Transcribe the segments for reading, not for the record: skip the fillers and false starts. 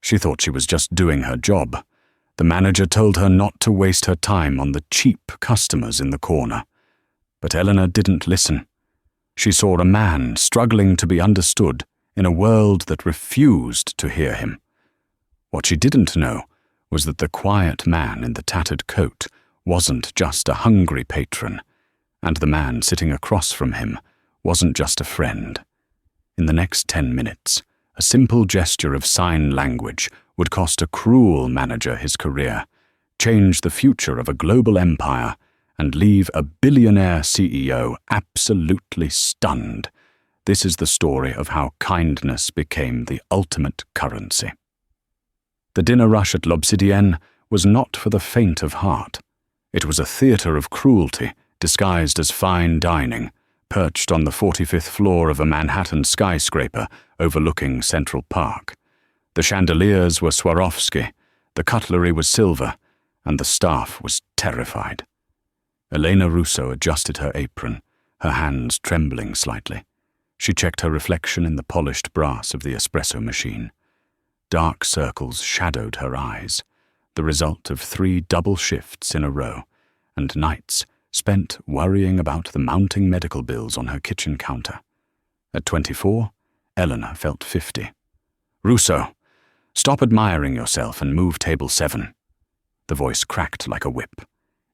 She thought she was just doing her job. The manager told her not to waste her time on the cheap customers in the corner. But Eleanor didn't listen. She saw a man struggling to be understood in a world that refused to hear him. What she didn't know was that the quiet man in the tattered coat wasn't just a hungry patron, and the man sitting across from him wasn't just a friend. In the next 10 minutes, a simple gesture of sign language would cost a cruel manager his career, change the future of a global empire, and leave a billionaire CEO absolutely stunned. This is the story of how kindness became the ultimate currency. The dinner rush at L'Obsidienne was not for the faint of heart. It was a theatre of cruelty disguised as fine dining, perched on the 45th floor of a Manhattan skyscraper overlooking Central Park. The chandeliers were Swarovski, the cutlery was silver, and the staff was terrified. Elena Russo adjusted her apron, her hands trembling slightly. She checked her reflection in the polished brass of the espresso machine. Dark circles shadowed her eyes, the result of 3 double shifts in a row, and nights spent worrying about the mounting medical bills on her kitchen counter. At 24, Eleanor felt 50. "Russo, stop admiring yourself and move table 7. The voice cracked like a whip.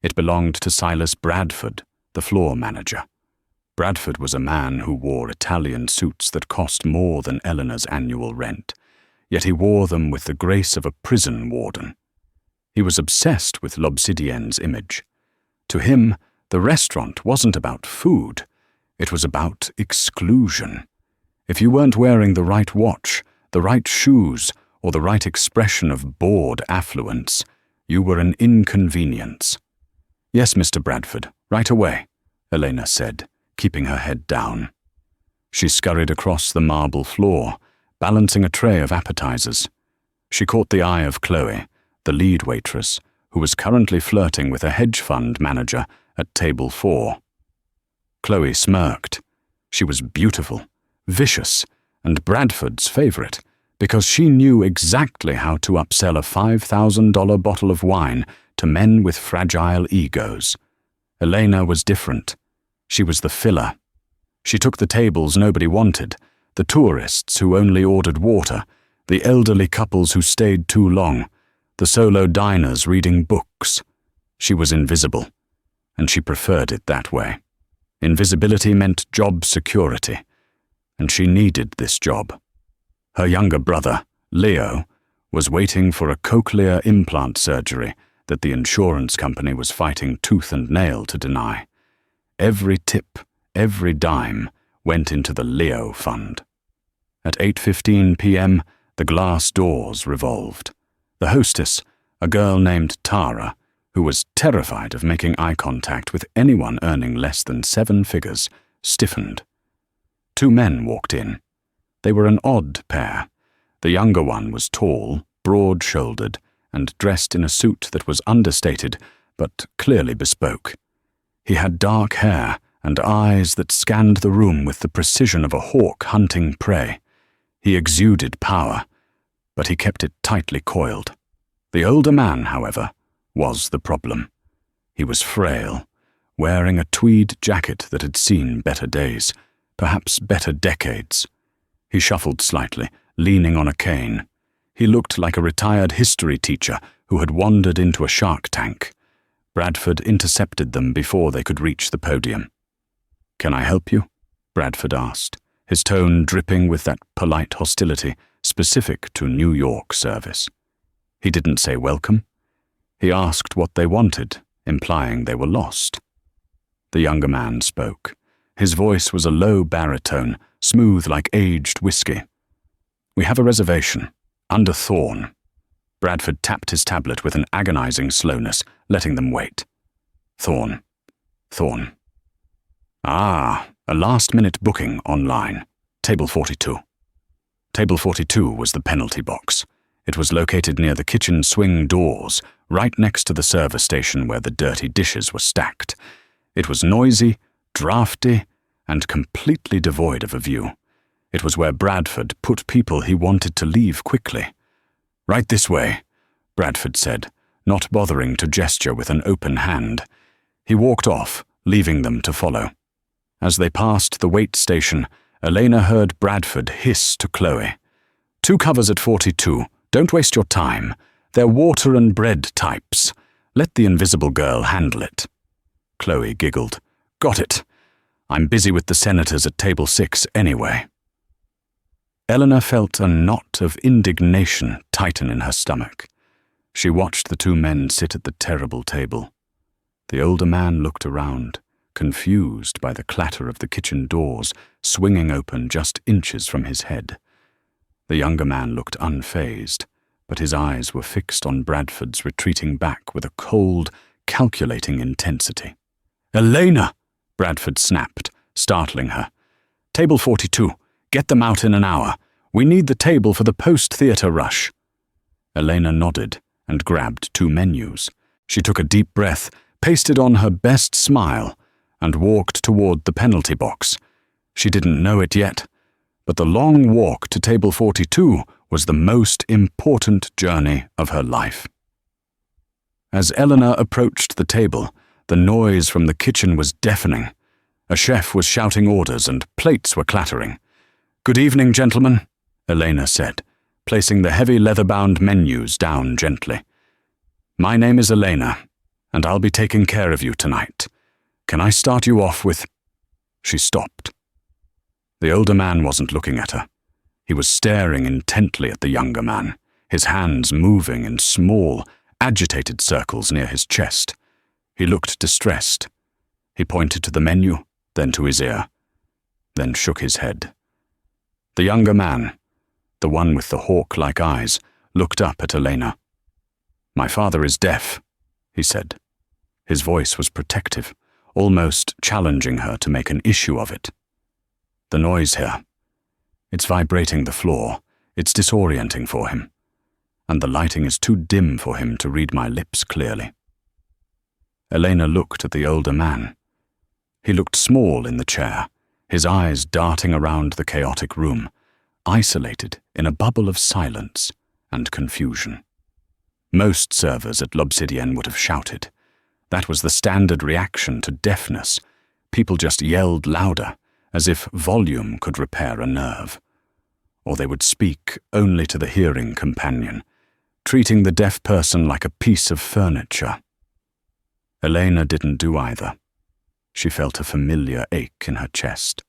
It belonged to Silas Bradford, the floor manager. Bradford was a man who wore Italian suits that cost more than Eleanor's annual rent, yet he wore them with the grace of a prison warden. He was obsessed with L'Obsidienne's image. To him, the restaurant wasn't about food, it was about exclusion. If you weren't wearing the right watch, the right shoes, or the right expression of bored affluence, you were an inconvenience. "Yes, Mr. Bradford, right away," Elena said, keeping her head down. She scurried across the marble floor, balancing a tray of appetizers. She caught the eye of Chloe, the lead waitress, who was currently flirting with a hedge fund manager at table 4. Chloe smirked. She was beautiful, vicious, and Bradford's favorite, because she knew exactly how to upsell a $5,000 bottle of wine to men with fragile egos. Elena was different. She was the filler. She took the tables nobody wanted, the tourists who only ordered water, the elderly couples who stayed too long, the solo diners reading books. She was invisible, and she preferred it that way. Invisibility meant job security, and she needed this job. Her younger brother, Leo, was waiting for a cochlear implant surgery that the insurance company was fighting tooth and nail to deny. Every tip, every dime went into the Leo fund. At 8:15 p.m., the glass doors revolved. The hostess, a girl named Tara, who was terrified of making eye contact with anyone earning less than 7 figures, stiffened. 2 men walked in. They were an odd pair. The younger one was tall, broad-shouldered, and dressed in a suit that was understated but clearly bespoke. He had dark hair and eyes that scanned the room with the precision of a hawk hunting prey. He exuded power, but he kept it tightly coiled. The older man, however, was the problem. He was frail, wearing a tweed jacket that had seen better days, perhaps better decades. He shuffled slightly, leaning on a cane. He looked like a retired history teacher who had wandered into a shark tank. Bradford intercepted them before they could reach the podium. "Can I help you?" Bradford asked, his tone dripping with that polite hostility specific to New York service. He didn't say welcome. He asked what they wanted, implying they were lost. The younger man spoke. His voice was a low baritone, smooth like aged whiskey. "We have a reservation, under Thorn." Bradford tapped his tablet with an agonizing slowness, letting them wait. Thorn. "Ah, a last-minute booking online. Table 42. Table 42 was the penalty box. It was located near the kitchen swing doors, right next to the service station where the dirty dishes were stacked. It was noisy, drafty, and completely devoid of a view. It was where Bradford put people he wanted to leave quickly. Right this way, Bradford said, not bothering to gesture with an open hand. He walked off, leaving them to follow. As they passed the wait station, Elena heard Bradford hiss to Chloe. 2 covers at 42. Don't waste your time. They're water and bread types. Let the invisible girl handle it. Chloe giggled. Got it. I'm busy with the senators at table 6 anyway. Eleanor felt a knot of indignation tighten in her stomach. She watched the 2 men sit at the terrible table. The older man looked around, confused by the clatter of the kitchen doors swinging open just inches from his head. The younger man looked unfazed, but his eyes were fixed on Bradford's retreating back with a cold, calculating intensity. Elena! Bradford snapped, startling her. Table 42. Get them out in an hour. We need the table for the post-theatre rush. Elena nodded and grabbed 2 menus. She took a deep breath, pasted on her best smile, and walked toward the penalty box. She didn't know it yet, but the long walk to table 42 was the most important journey of her life. As Eleanor approached the table, the noise from the kitchen was deafening. A chef was shouting orders and plates were clattering. Good evening, gentlemen, Elena said, placing the heavy leather-bound menus down gently. My name is Elena, and I'll be taking care of you tonight. Can I start you off with... She stopped. The older man wasn't looking at her. He was staring intently at the younger man, his hands moving in small, agitated circles near his chest. He looked distressed. He pointed to the menu, then to his ear, then shook his head. The younger man, the one with the hawk-like eyes, looked up at Elena. My father is deaf, he said. His voice was protective, almost challenging her to make an issue of it. The noise here. It's vibrating the floor. It's disorienting for him. And the lighting is too dim for him to read my lips clearly. Elena looked at the older man. He looked small in the chair, his eyes darting around the chaotic room, isolated in a bubble of silence and confusion. Most servers at L'Obsidienne would have shouted. That was the standard reaction to deafness. People just yelled louder, as if volume could repair a nerve. Or they would speak only to the hearing companion, treating the deaf person like a piece of furniture. Elena didn't do either. She felt a familiar ache in her chest.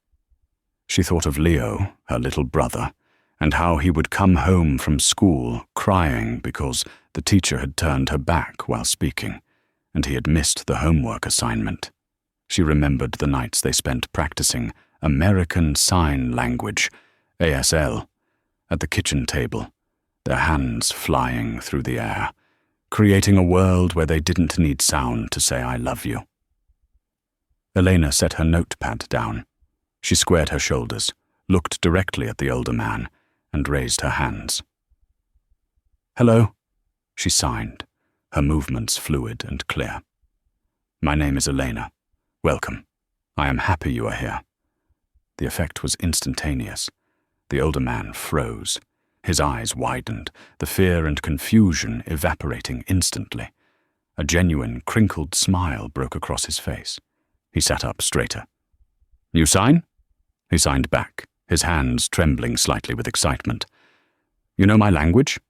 She thought of Leo, her little brother, and how he would come home from school crying because the teacher had turned her back while speaking, and he had missed the homework assignment. She remembered the nights they spent practicing American Sign Language, ASL, at the kitchen table, their hands flying through the air, creating a world where they didn't need sound to say I love you. Elena set her notepad down. She squared her shoulders, looked directly at the older man, and raised her hands. Hello, she signed, her movements fluid and clear. My name is Elena. Welcome. I am happy you are here. The effect was instantaneous. The older man froze. His eyes widened, the fear and confusion evaporating instantly. A genuine, crinkled smile broke across his face. He sat up straighter. You sign? He signed back, his hands trembling slightly with excitement. You know my language?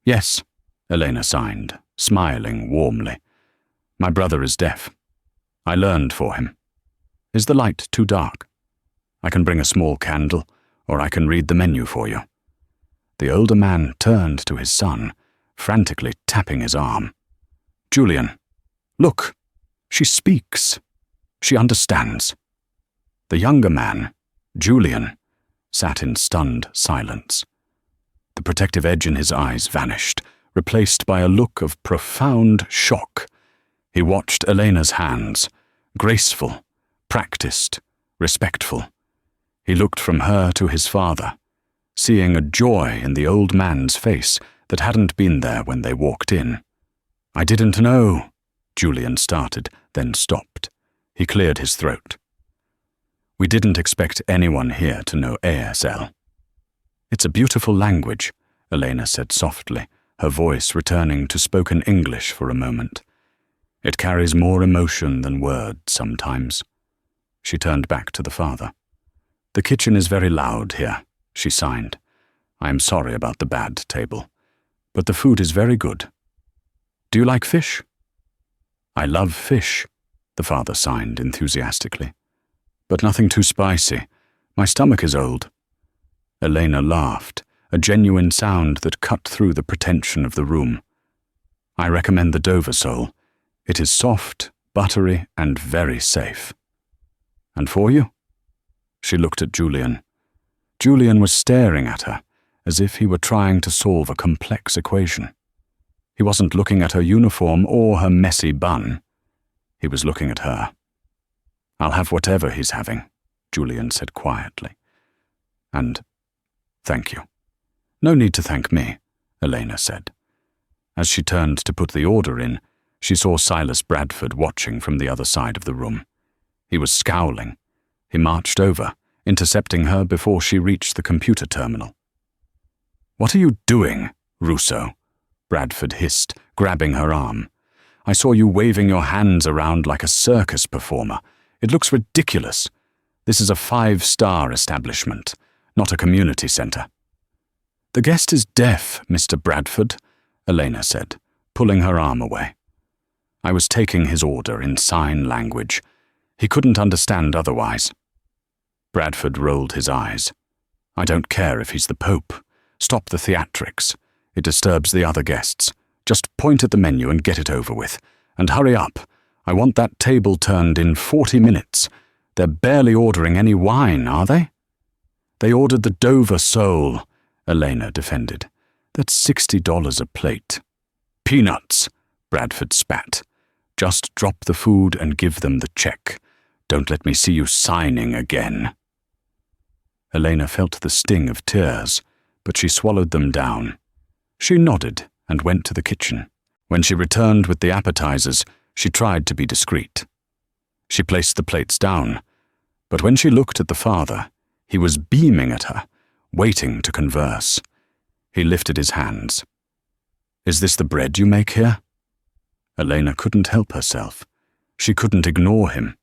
Yes, Elena signed, smiling warmly. My brother is deaf. I learned for him. Is the light too dark? I can bring a small candle, or I can read the menu for you. The older man turned to his son, frantically tapping his arm. Julian, look, she speaks. She understands. The younger man, Julian, sat in stunned silence. The protective edge in his eyes vanished, replaced by a look of profound shock. He watched Elena's hands, graceful, practiced, respectful. He looked from her to his father, seeing a joy in the old man's face that hadn't been there when they walked in. I didn't know, Julian started, then stopped. He cleared his throat. We didn't expect anyone here to know ASL. It's a beautiful language, Elena said softly, her voice returning to spoken English for a moment. It carries more emotion than words sometimes. She turned back to the father. The kitchen is very loud here, she signed. I am sorry about the bad table, but the food is very good. Do you like fish? I love fish, the father signed enthusiastically. But nothing too spicy. My stomach is old. Elena laughed, a genuine sound that cut through the pretension of the room. I recommend the Dover sole. It is soft, buttery, and very safe. And for you? She looked at Julian. Julian was staring at her, as if he were trying to solve a complex equation. He wasn't looking at her uniform or her messy bun. He was looking at her. I'll have whatever he's having, Julian said quietly. And thank you. No need to thank me, Elena said. As she turned to put the order in, she saw Silas Bradford watching from the other side of the room. He was scowling. He marched over, intercepting her before she reached the computer terminal. What are you doing, Russo? Bradford hissed, grabbing her arm. I saw you waving your hands around like a circus performer. It looks ridiculous. This is a 5-star establishment, not a community center. The guest is deaf, Mr. Bradford, Elena said, pulling her arm away. I was taking his order in sign language. He couldn't understand otherwise. Bradford rolled his eyes. I don't care if he's the Pope. Stop the theatrics. It disturbs the other guests. Just point at the menu and get it over with. And hurry up. I want that table turned in 40 minutes. They're barely ordering any wine, are they? They ordered the Dover sole, Elena defended. That's $60 a plate. Peanuts, Bradford spat. Just drop the food and give them the check. Don't let me see you signing again. Elena felt the sting of tears, but she swallowed them down. She nodded and went to the kitchen. When she returned with the appetizers, she tried to be discreet. She placed the plates down, but when she looked at the father, he was beaming at her, waiting to converse. He lifted his hands. Is this the bread you make here? Elena couldn't help herself. She couldn't ignore him.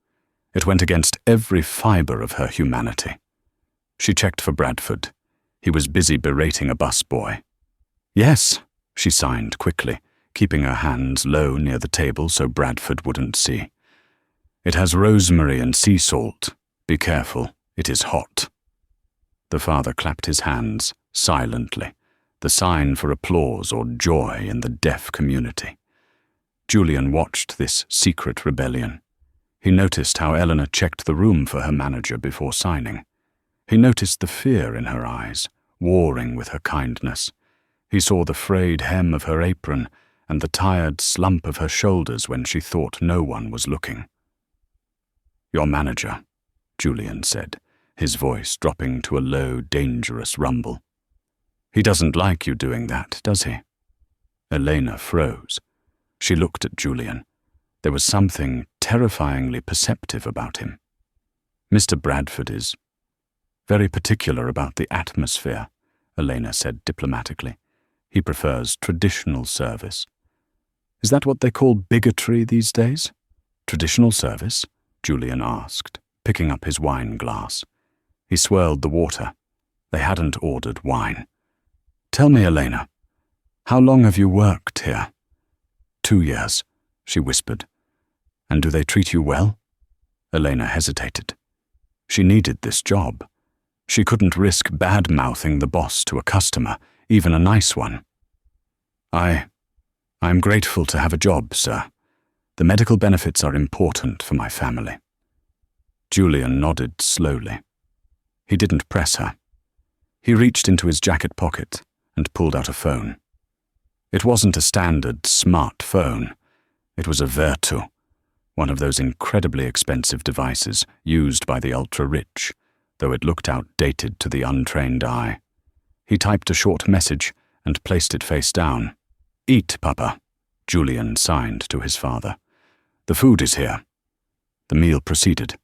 It went against every fiber of her humanity. She checked for Bradford. He was busy berating a busboy. Yes, she signed quickly, keeping her hands low near the table so Bradford wouldn't see. It has rosemary and sea salt. Be careful, it is hot. The father clapped his hands, silently, the sign for applause or joy in the deaf community. Julian watched this secret rebellion. He noticed how Eleanor checked the room for her manager before signing. He noticed the fear in her eyes, warring with her kindness. He saw the frayed hem of her apron and the tired slump of her shoulders when she thought no one was looking. Your manager, Julian said, his voice dropping to a low, dangerous rumble. He doesn't like you doing that, does he? Elena froze. She looked at Julian. There was something terrifyingly perceptive about him. Mr. Bradford is very particular about the atmosphere, Elena said diplomatically. He prefers traditional service. Is that what they call bigotry these days? Traditional service? Julian asked, picking up his wine glass. He swirled the water. They hadn't ordered wine. Tell me, Elena, how long have you worked here? 2 years, she whispered. And do they treat you well? Elena hesitated. She needed this job. She couldn't risk bad-mouthing the boss to a customer, even a nice one. I'm grateful to have a job, sir. The medical benefits are important for my family. Julian nodded slowly. He didn't press her. He reached into his jacket pocket and pulled out a phone. It wasn't a standard smart phone. It was a Vertu, one of those incredibly expensive devices used by the ultra-rich, though it looked outdated to the untrained eye. He typed a short message and placed it face down. Eat, Papa, Julian signed to his father. The food is here. The meal proceeded.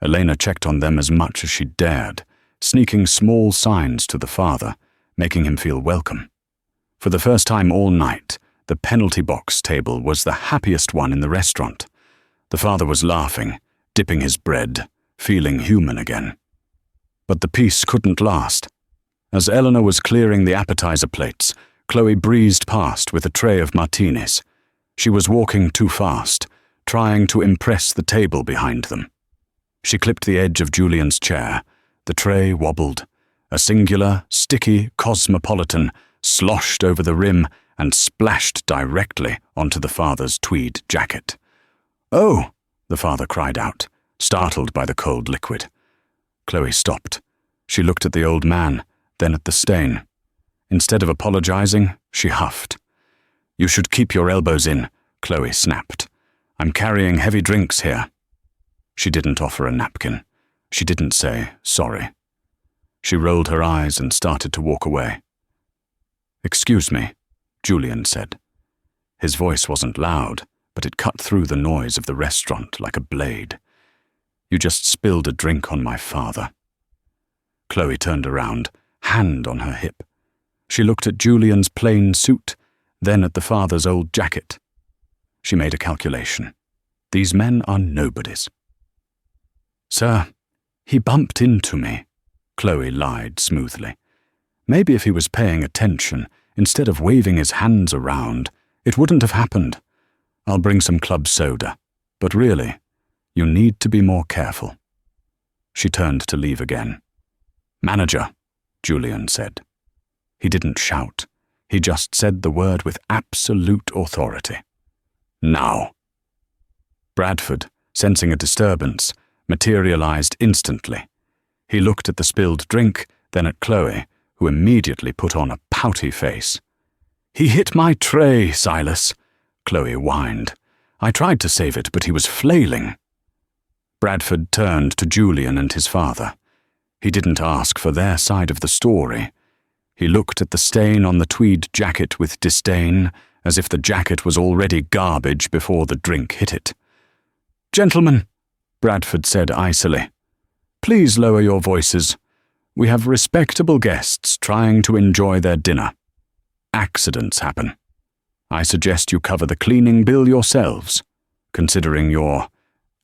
Elena checked on them as much as she dared, sneaking small signs to the father, making him feel welcome. For the first time all night, the penalty box table was the happiest one in the restaurant. The father was laughing, dipping his bread, feeling human again. But the peace couldn't last. As Eleanor was clearing the appetizer plates, Chloe breezed past with a tray of martinis. She was walking too fast, trying to impress the table behind them. She clipped the edge of Julian's chair. The tray wobbled. A singular, sticky cosmopolitan sloshed over the rim and splashed directly onto the father's tweed jacket. "Oh!" the father cried out, startled by the cold liquid. Chloe stopped. She looked at the old man, then at the stain. Instead of apologizing, she huffed. "You should keep your elbows in," Chloe snapped. "I'm carrying heavy drinks here." She didn't offer a napkin. She didn't say sorry. She rolled her eyes and started to walk away. "Excuse me," Julian said. His voice wasn't loud, but it cut through the noise of the restaurant like a blade. "You just spilled a drink on my father." Chloe turned around, hand on her hip. She looked at Julian's plain suit, then at the father's old jacket. She made a calculation. These men are nobodies. "Sir, he bumped into me," Chloe lied smoothly. "Maybe if he was paying attention, instead of waving his hands around, it wouldn't have happened. I'll bring some club soda. But really, you need to be more careful." She turned to leave again. "Manager," Julian said. He didn't shout. He just said the word with absolute authority. "Now." Bradford, sensing a disturbance, materialized instantly. He looked at the spilled drink, then at Chloe, who immediately put on a pouty face. "He hit my tray, Silas," Chloe whined. "I tried to save it, but he was flailing." Bradford turned to Julian and his father. He didn't ask for their side of the story. He looked at the stain on the tweed jacket with disdain, as if the jacket was already garbage before the drink hit it. "Gentlemen," Bradford said icily, "please lower your voices. We have respectable guests trying to enjoy their dinner. Accidents happen. I suggest you cover the cleaning bill yourselves, considering your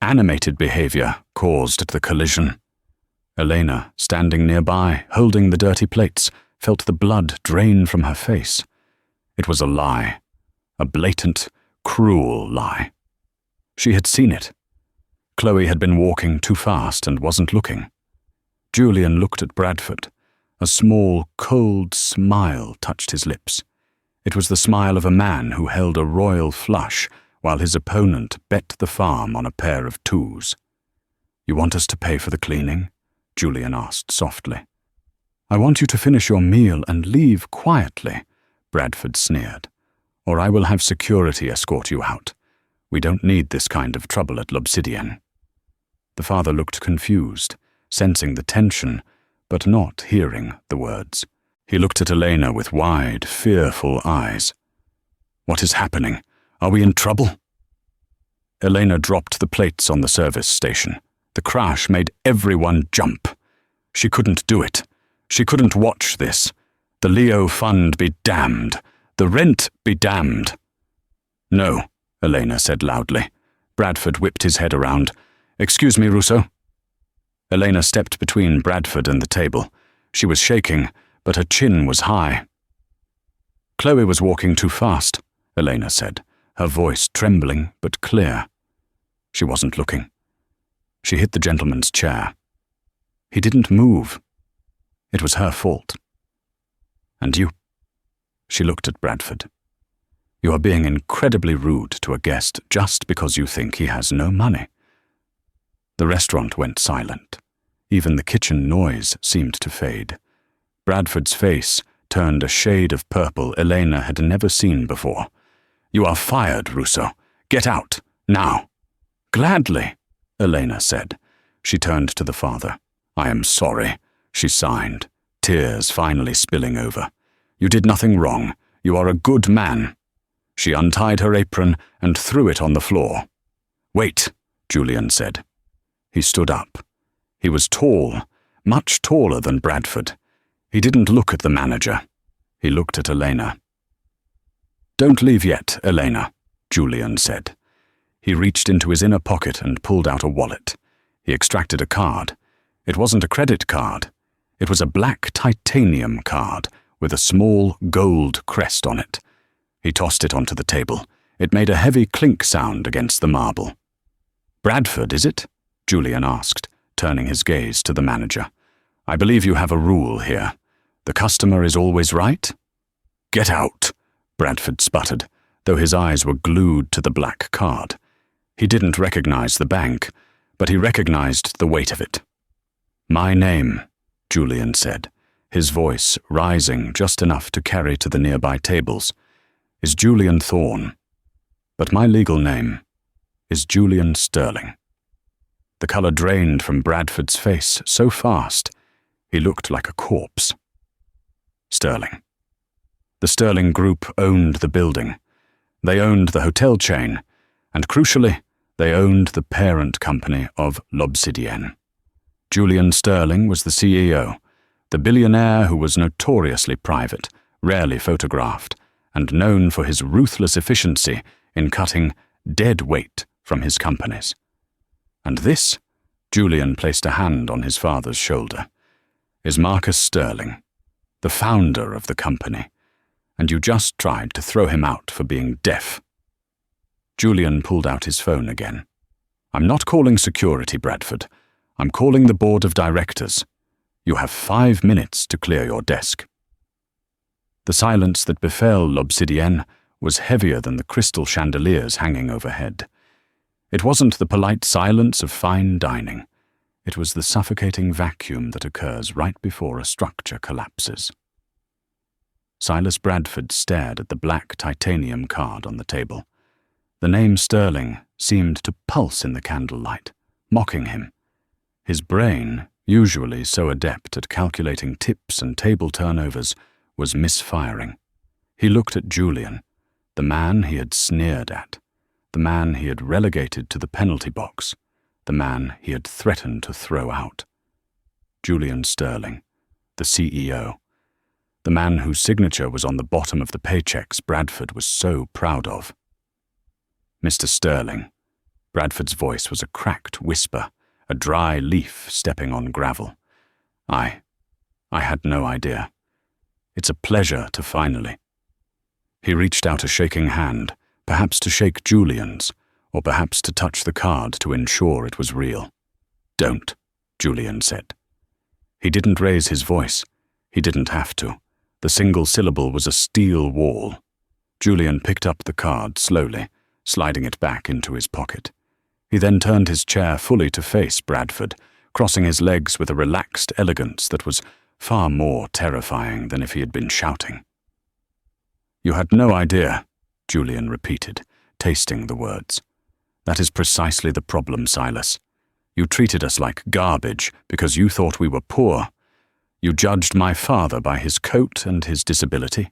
animated behavior caused the collision." Elena, standing nearby, holding the dirty plates, felt the blood drain from her face. It was a lie. A blatant, cruel lie. She had seen it. Chloe had been walking too fast and wasn't looking. Julian looked at Bradford. A small, cold smile touched his lips. It was the smile of a man who held a royal flush while his opponent bet the farm on a pair of twos. "You want us to pay for the cleaning?" Julian asked softly. "I want you to finish your meal and leave quietly," Bradford sneered, "or I will have security escort you out. We don't need this kind of trouble at L'Obsidian." The father looked confused, sensing the tension, but not hearing the words. He looked at Elena with wide, fearful eyes. "What is happening? Are we in trouble?" Elena dropped the plates on the service station. The crash made everyone jump. She couldn't do it. She couldn't watch this. The Leo Fund be damned. The rent be damned. "No," Elena said loudly. Bradford whipped his head around. "Excuse me, Russo." Elena stepped between Bradford and the table. She was shaking, but her chin was high. "Chloe was walking too fast," Elena said, her voice trembling but clear. She wasn't looking. She hit the gentleman's chair. He didn't move. It was her fault. "And you?" She looked at Bradford. "You are being incredibly rude to a guest just because you think he has no money." The restaurant went silent. Even the kitchen noise seemed to fade. Bradford's face turned a shade of purple Elena had never seen before. "You are fired, Russo. Get out, now." "Gladly," Elena said. She turned to the father. "I am sorry," she signed, tears finally spilling over. "You did nothing wrong. You are a good man." She untied her apron and threw it on the floor. "Wait," Julian said. He stood up. He was tall, much taller than Bradford. He didn't look at the manager. He looked at Elena. Don't leave yet, Elena, Julian said. He reached into his inner pocket and pulled out a wallet. He extracted a card. It wasn't a credit card. It was a black titanium card with a small gold crest on it. He tossed it onto the table. It made a heavy clink sound against the marble. Bradford, is it? Julian asked, turning his gaze to the manager. I believe you have a rule here. The customer is always right? Get out, Bradford sputtered, though his eyes were glued to the black card. He didn't recognize the bank, but he recognized the weight of it. My name, Julian said, his voice rising just enough to carry to the nearby tables, is Julian Thorne. But my legal name is Julian Sterling. The color drained from Bradford's face so fast, he looked like a corpse. Sterling. The Sterling Group owned the building. They owned the hotel chain, and crucially, they owned the parent company of L'Obsidienne. Julian Sterling was the CEO, the billionaire who was notoriously private, rarely photographed, and known for his ruthless efficiency in cutting dead weight from his companies. And this, Julian placed a hand on his father's shoulder, is Marcus Sterling, the founder of the company, and you just tried to throw him out for being deaf. Julian pulled out his phone again. I'm not calling security, Bradford. I'm calling the board of directors. You have 5 minutes to clear your desk. The silence that befell L'Obsidienne was heavier than the crystal chandeliers hanging overhead. It wasn't the polite silence of fine dining. It was the suffocating vacuum that occurs right before a structure collapses. Silas Bradford stared at the black titanium card on the table. The name Sterling seemed to pulse in the candlelight, mocking him. His brain, usually so adept at calculating tips and table turnovers, was misfiring. He looked at Julian, the man he had sneered at, the man he had relegated to the penalty box, the man he had threatened to throw out. Julian Sterling, the CEO, the man whose signature was on the bottom of the paychecks Bradford was so proud of. Mr. Sterling. Bradford's voice was a cracked whisper, a dry leaf stepping on gravel. I had no idea. It's a pleasure to finally. He reached out a shaking hand, perhaps to shake Julian's, or perhaps to touch the card to ensure it was real. Don't, Julian said. He didn't raise his voice. He didn't have to. The single syllable was a steel wall. Julian picked up the card slowly, sliding it back into his pocket. He then turned his chair fully to face Bradford, crossing his legs with a relaxed elegance that was far more terrifying than if he had been shouting. You had no idea, Julian repeated, tasting the words. That is precisely the problem, Silas. You treated us like garbage because you thought we were poor. You judged my father by his coat and his disability.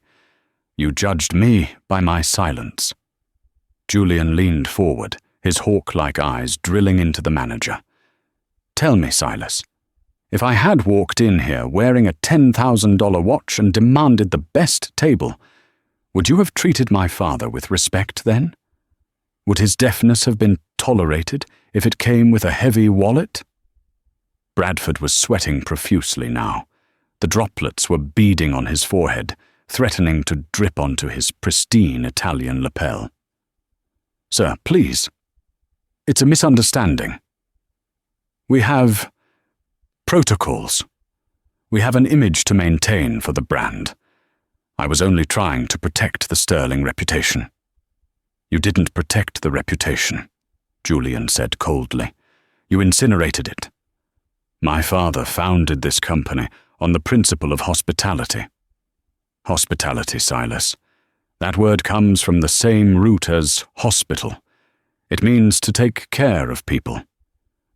You judged me by my silence. Julian leaned forward, his hawk-like eyes drilling into the manager. Tell me, Silas, if I had walked in here wearing a $10,000 watch and demanded the best table, would you have treated my father with respect then? Would his deafness have been tolerated if it came with a heavy wallet? Bradford was sweating profusely now. The droplets were beading on his forehead, threatening to drip onto his pristine Italian lapel. Sir, please. It's a misunderstanding. We have protocols. We have an image to maintain for the brand. I was only trying to protect the Sterling reputation. You didn't protect the reputation, Julian said coldly. You incinerated it. My father founded this company on the principle of hospitality. Hospitality, Silas. That word comes from the same root as hospital. It means to take care of people,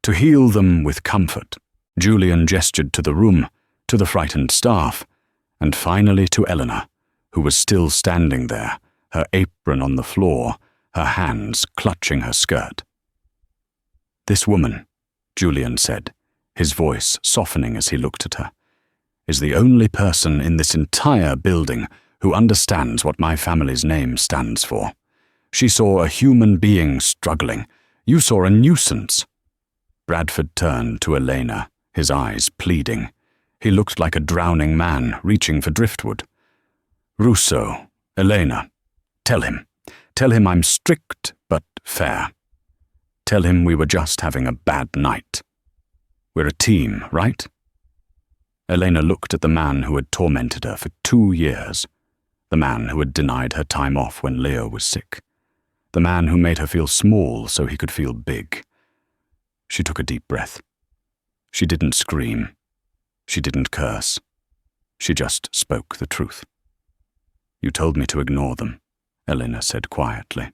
to heal them with comfort. Julian gestured to the room, to the frightened staff, and finally to Eleanor, who was still standing there, her apron on the floor, her hands clutching her skirt. This woman, Julian said, his voice softening as he looked at her, is the only person in this entire building who understands what my family's name stands for. She saw a human being struggling. You saw a nuisance." Bradford turned to Elena, his eyes pleading. He looked like a drowning man reaching for driftwood. "Russo, Elena, tell him. Tell him I'm strict but fair. Tell him we were just having a bad night. We're a team, right?" Elena looked at the man who had tormented her for 2 years, the man who had denied her time off when Leo was sick, the man who made her feel small so he could feel big. She took a deep breath. She didn't scream. She didn't curse. She just spoke the truth. "You told me to ignore them," Elena said quietly.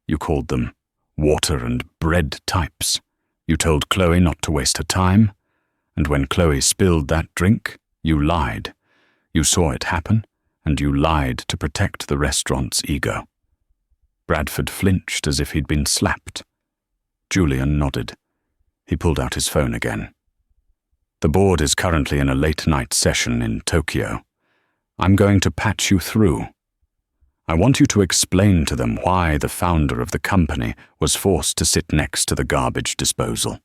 "You called them water and bread types. You told Chloe not to waste her time, and when Chloe spilled that drink, you lied. You saw it happen, and you lied to protect the restaurant's ego." Bradford flinched as if he'd been slapped. Julian nodded. He pulled out his phone again. "The board is currently in a late-night session in Tokyo. I'm going to patch you through. I want you to explain to them why the founder of the company was forced to sit next to the garbage disposal."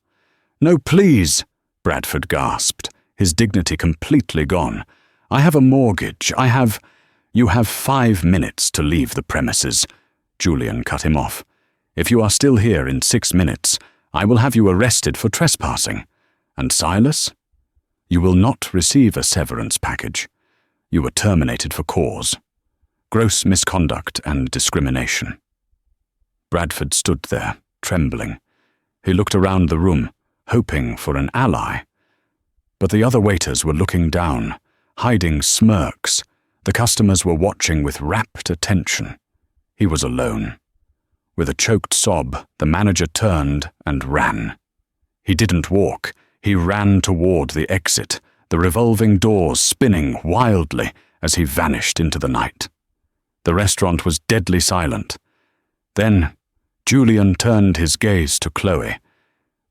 "No, please," Bradford gasped, his dignity completely gone. "I have a mortgage. You have 5 minutes to leave the premises." Julian cut him off. "If you are still here in 6 minutes, I will have you arrested for trespassing. And Silas? You will not receive a severance package. You were terminated for cause. Gross misconduct and discrimination." Bradford stood there, trembling. He looked around the room, hoping for an ally. But the other waiters were looking down, hiding smirks. The customers were watching with rapt attention. He was alone. With a choked sob, the manager turned and ran. He didn't walk. He ran toward the exit, the revolving doors spinning wildly as he vanished into the night. The restaurant was deadly silent. Then Julian turned his gaze to Chloe.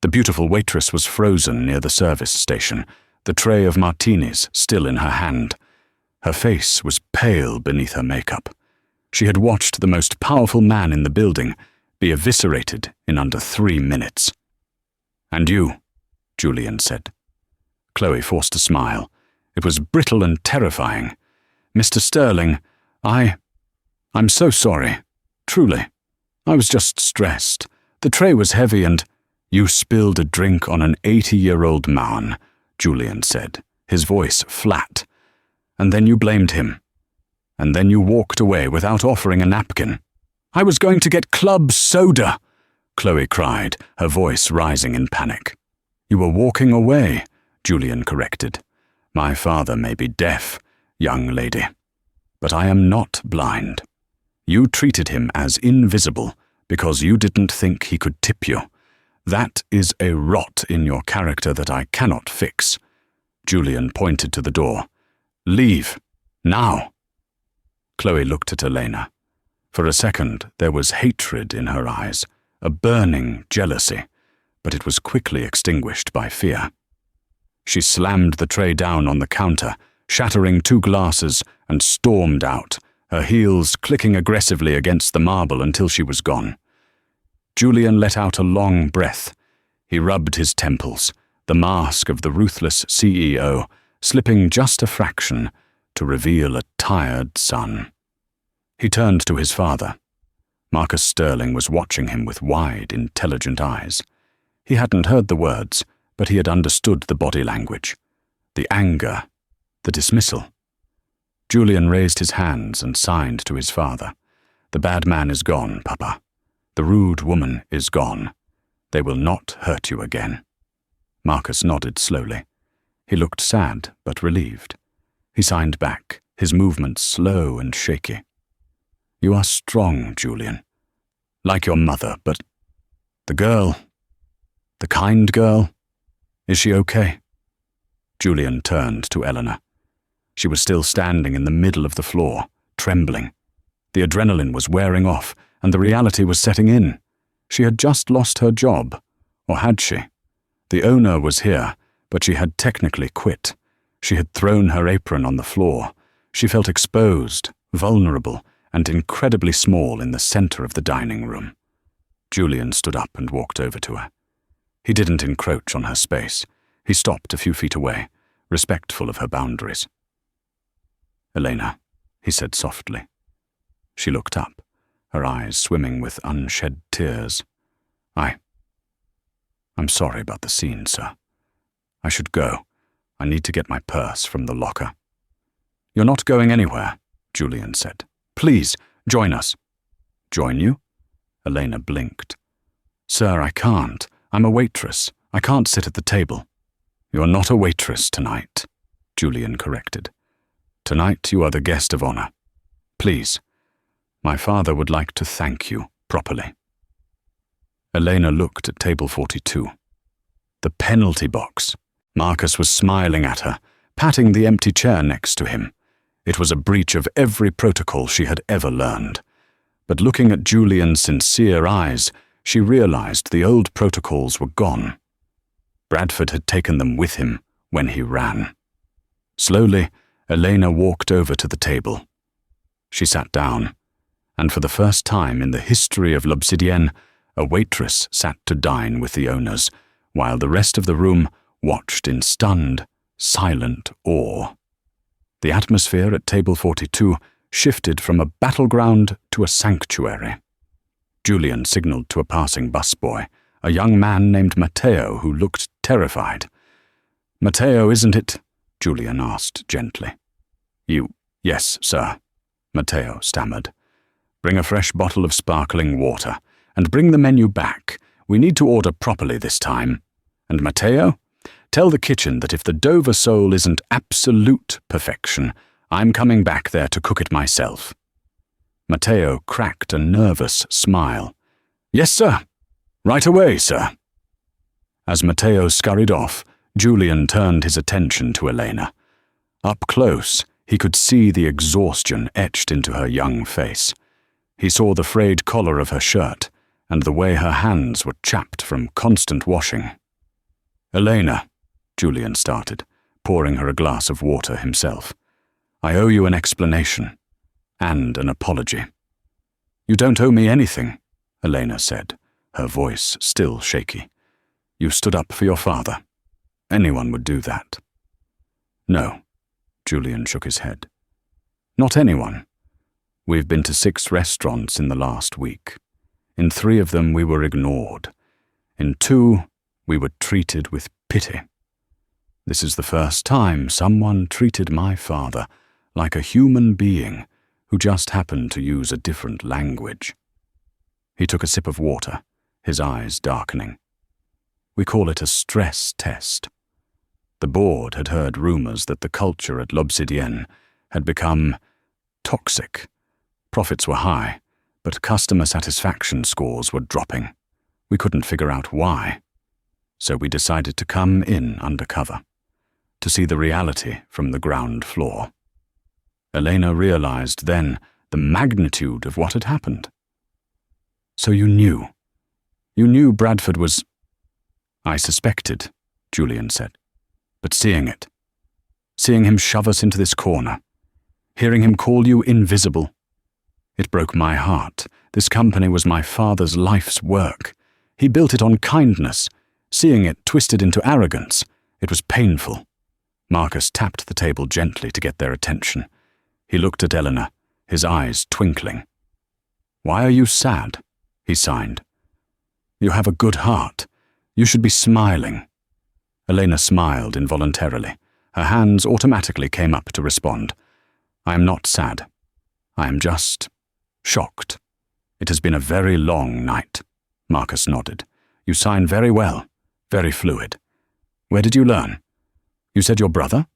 The beautiful waitress was frozen near the service station, the tray of martinis still in her hand. Her face was pale beneath her makeup. She had watched the most powerful man in the building be eviscerated in under 3 minutes. "And you," Julian said. Chloe forced a smile. It was brittle and terrifying. "Mr. Sterling, I'm so sorry. Truly. I was just stressed. The tray was heavy and—" "You spilled a drink on an 80-year-old man," Julian said, his voice flat. "And then you blamed him. And then you walked away without offering a napkin." "I was going to get club soda," Chloe cried, her voice rising in panic. "You were walking away," Julian corrected. "My father may be deaf, young lady, but I am not blind. You treated him as invisible because you didn't think he could tip you. That is a rot in your character that I cannot fix." Julian pointed to the door. "Leave. Now." Chloe looked at Elena. For a second, there was hatred in her eyes, a burning jealousy, but it was quickly extinguished by fear. She slammed the tray down on the counter, shattering 2 glasses, and stormed out, her heels clicking aggressively against the marble until she was gone. Julian let out a long breath. He rubbed his temples, the mask of the ruthless CEO, slipping just a fraction to reveal a tired son. He turned to his father. Marcus Sterling was watching him with wide, intelligent eyes. He hadn't heard the words, but he had understood the body language, the anger, the dismissal. Julian raised his hands and signed to his father. "The bad man is gone, Papa. The rude woman is gone. They will not hurt you again." Marcus nodded slowly. He looked sad but relieved. He signed back, his movements slow and shaky. "You are strong, Julian. Like your mother, but the girl, the kind girl, is she okay?" Julian turned to Eleanor. She was still standing in the middle of the floor, trembling. The adrenaline was wearing off, and the reality was setting in. She had just lost her job, or had she? The owner was here, but she had technically quit. She had thrown her apron on the floor. She felt exposed, vulnerable, and incredibly small in the center of the dining room. Julian stood up and walked over to her. He didn't encroach on her space. He stopped a few feet away, respectful of her boundaries. "Elena," he said softly. She looked up, her eyes swimming with unshed tears. I'm sorry about the scene, sir. I should go. I need to get my purse from the locker." "You're not going anywhere," Julian said. "Please, join us." "Join you?" Elena blinked. "Sir, I can't. I'm a waitress. I can't sit at the table." "You're not a waitress tonight," Julian corrected. "Tonight you are the guest of honor. Please, my father would like to thank you properly." Elena looked at table 42. The penalty box. Marcus was smiling at her, patting the empty chair next to him. It was a breach of every protocol she had ever learned. But looking at Julian's sincere eyes, she realized the old protocols were gone. Bradford had taken them with him when he ran. Slowly, Elena walked over to the table. She sat down, and for the first time in the history of L'Obsidienne, a waitress sat to dine with the owners, while the rest of the room watched in stunned, silent awe. The atmosphere at table 42 shifted from a battleground to a sanctuary. Julian signaled to a passing busboy, a young man named Matteo who looked terrified. "Matteo, isn't it?" Julian asked gently. Yes, sir," Matteo stammered. "Bring a fresh bottle of sparkling water, and bring the menu back. We need to order properly this time. And Matteo, tell the kitchen that if the Dover sole isn't absolute perfection, I'm coming back there to cook it myself." Matteo cracked a nervous smile. "Yes, sir. Right away, sir." As Matteo scurried off, Julian turned his attention to Elena. Up close, he could see the exhaustion etched into her young face. He saw the frayed collar of her shirt, and the way her hands were chapped from constant washing. "Elena," Julian started, pouring her a glass of water himself. "I owe you an explanation, and an apology." "You don't owe me anything," Elena said, her voice still shaky. "You stood up for your father. Anyone would do that." "No," Julian shook his head. "Not anyone. We've been to 6 restaurants in the last week. In 3 of them we were ignored. In 2, we were treated with pity. This is the first time someone treated my father like a human being who just happened to use a different language." He took a sip of water, his eyes darkening. "We call it a stress test." The board had heard rumors that the culture at L'Obsidienne had become toxic. Profits were high, but customer satisfaction scores were dropping. We couldn't figure out why. So we decided to come in undercover, to see the reality from the ground floor. Elena realized then the magnitude of what had happened. "So you knew? You knew Bradford was—" "I suspected," Julian said. "But seeing him shove us into this corner, hearing him call you invisible, it broke my heart. This company was my father's life's work. He built it on kindness. Seeing it twisted into arrogance, it was painful." Marcus tapped the table gently to get their attention. He looked at Eleanor, his eyes twinkling. "Why are you sad?" he signed. "You have a good heart. You should be smiling." Elena smiled involuntarily. Her hands automatically came up to respond. "I am not sad. I am just shocked. It has been a very long night." Marcus nodded. "You sign very well, very fluid. Where did you learn? You said your brother?"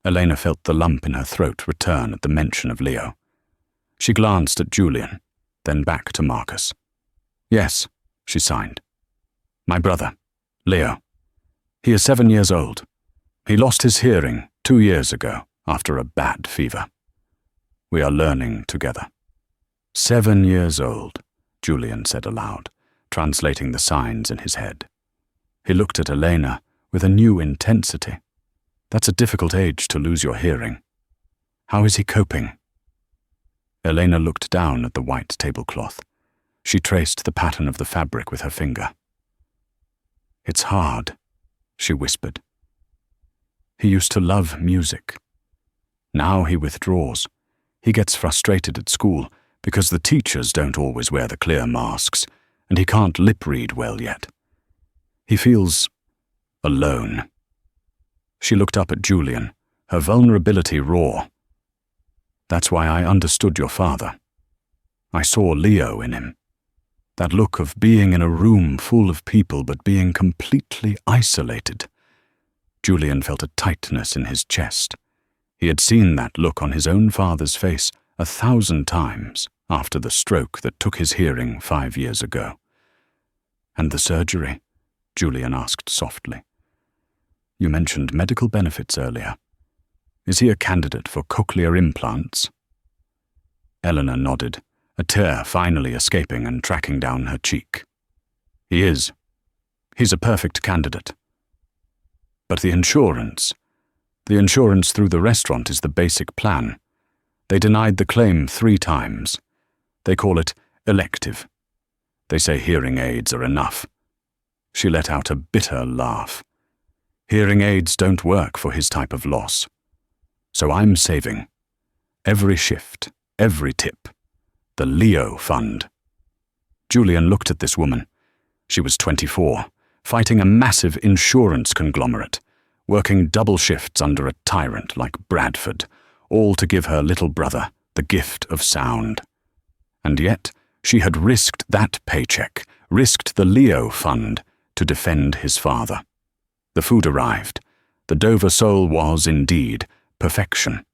Elena felt the lump in her throat return at the mention of Leo. She glanced at Julian, then back to Marcus. "Yes," she signed. "My brother, Leo. He is 7 years old. He lost his hearing 2 years ago after a bad fever. We are learning together." 7 years old, Julian said aloud, translating the signs in his head. He looked at Elena with a new intensity. "That's a difficult age to lose your hearing. How is he coping? Elena looked down at the white tablecloth. She traced the pattern of the fabric with her finger. It's hard, she whispered. He used to love music. Now he withdraws. He gets frustrated at school because the teachers don't always wear the clear masks, and he can't lip-read well yet. He feels alone. She looked up at Julian, her vulnerability raw. That's why I understood your father. I saw Leo in him. That look of being in a room full of people but being completely isolated. Julian felt a tightness in his chest. He had seen that look on his own father's face 1,000 times after the stroke that took his hearing 5 years ago. And the surgery? Julian asked softly. You mentioned medical benefits earlier. Is he a candidate for cochlear implants? Eleanor nodded, a tear finally escaping and tracking down her cheek. He is. He's a perfect candidate. But the insurance through the restaurant is the basic plan. They denied the claim 3 times. They call it elective. They say hearing aids are enough. She let out a bitter laugh. Hearing aids don't work for his type of loss. So I'm saving. Every shift, every tip. The Leo Fund. Julian looked at this woman. She was 24, fighting a massive insurance conglomerate, working double shifts under a tyrant like Bradford, all to give her little brother the gift of sound. And yet, she had risked that paycheck, risked the Leo Fund, to defend his father. The food arrived. The Dover sole was, indeed, perfection.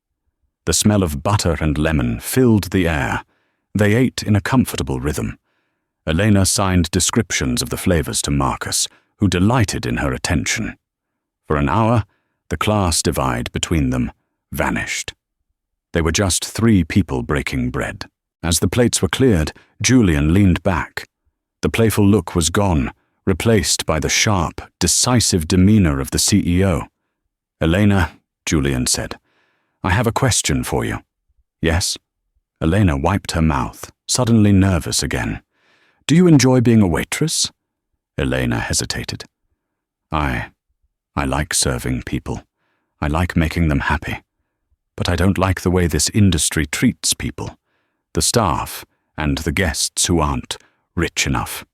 The smell of butter and lemon filled the air. They ate in a comfortable rhythm. Elena signed descriptions of the flavors to Marcus, who delighted in her attention. For an hour, the class divide between them vanished. They were just 3 people breaking bread. As the plates were cleared, Julian leaned back. The playful look was gone, replaced by the sharp, decisive demeanor of the CEO. Elena, Julian said, I have a question for you. Yes? Elena wiped her mouth, suddenly nervous again. Do you enjoy being a waitress? Elena hesitated. I like serving people. I like making them happy. But I don't like the way this industry treats people. The staff and the guests who aren't rich enough.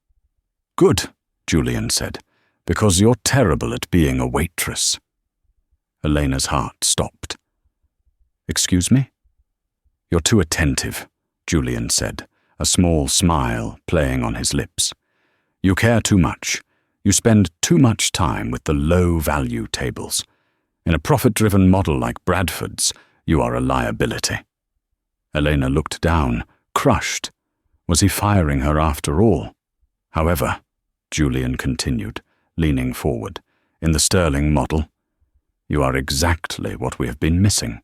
Good, Julian said, because you're terrible at being a waitress. Elena's heart stopped. Excuse me? You're too attentive, Julian said, a small smile playing on his lips. You care too much. You spend too much time with the low-value tables. In a profit-driven model like Bradford's, you are a liability. Elena looked down, crushed. Was he firing her after all? However, Julian continued, leaning forward, in the Sterling model, you are exactly what we have been missing.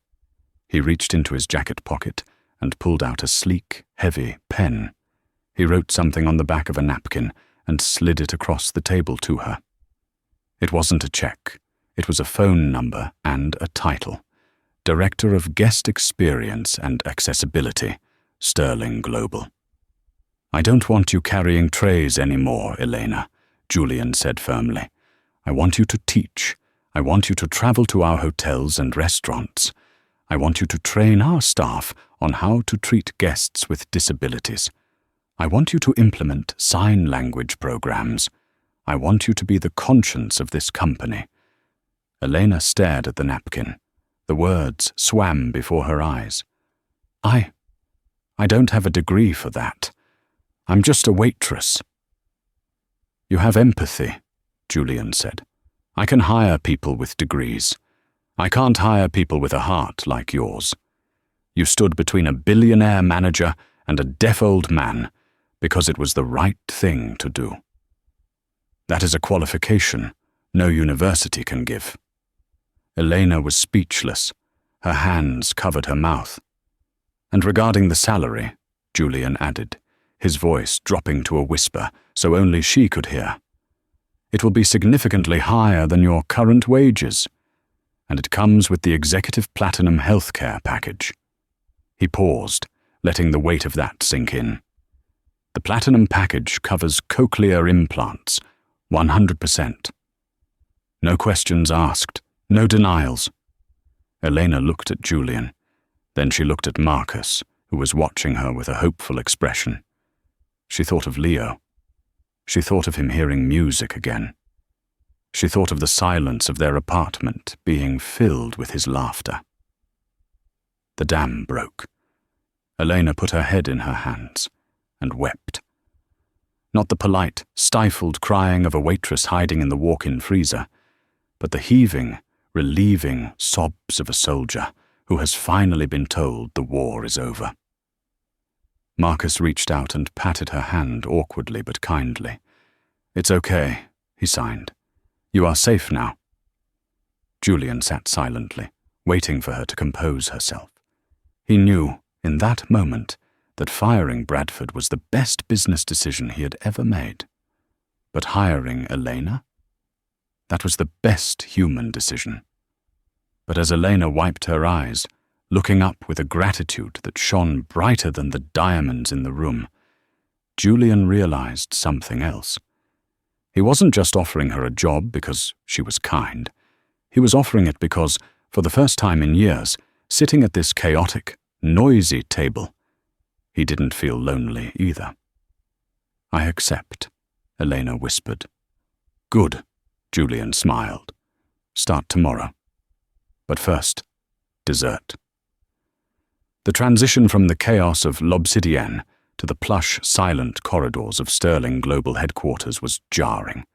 He reached into his jacket pocket and pulled out a sleek, heavy pen. He wrote something on the back of a napkin and slid it across the table to her. It wasn't a check. It was a phone number and a title. Director of Guest Experience and Accessibility, Sterling Global. I don't want you carrying trays anymore, Elena, Julian said firmly. I want you to teach. I want you to travel to our hotels and restaurants. I want you to train our staff on how to treat guests with disabilities. I want you to implement sign language programs. I want you to be the conscience of this company. Elena stared at the napkin. The words swam before her eyes. I don't have a degree for that. I'm just a waitress. You have empathy, Julian said. I can hire people with degrees. I can't hire people with a heart like yours. You stood between a billionaire manager and a deaf old man because it was the right thing to do. That is a qualification no university can give. Elena was speechless. Her hands covered her mouth. And regarding the salary, Julian added, his voice dropping to a whisper so only she could hear. It will be significantly higher than your current wages. and it comes with the Executive Platinum Healthcare package. He paused, letting the weight of that sink in. The Platinum package covers cochlear implants, 100%. No questions asked, no denials. Elena looked at Julian. Then she looked at Marcus, who was watching her with a hopeful expression. She thought of Leo. She thought of him hearing music again. She thought of the silence of their apartment being filled with his laughter. The dam broke. Elena put her head in her hands and wept. Not the polite, stifled crying of a waitress hiding in the walk-in freezer, but the heaving, relieving sobs of a soldier who has finally been told the war is over. Marcus reached out and patted her hand awkwardly but kindly. "It's okay," he signed. "You are safe now." Julian sat silently, waiting for her to compose herself. He knew, in that moment, that firing Bradford was the best business decision he had ever made. But hiring Elena? That was the best human decision. But as Elena wiped her eyes, looking up with a gratitude that shone brighter than the diamonds in the room, Julian realized something else. He wasn't just offering her a job because she was kind. He was offering it because, for the first time in years, sitting at this chaotic, noisy table, he didn't feel lonely either. "I accept," Elena whispered. "Good," Julian smiled. "Start tomorrow. But first, dessert." The transition from the chaos of L'Obsidienne to the plush, silent corridors of Sterling Global Headquarters was jarring.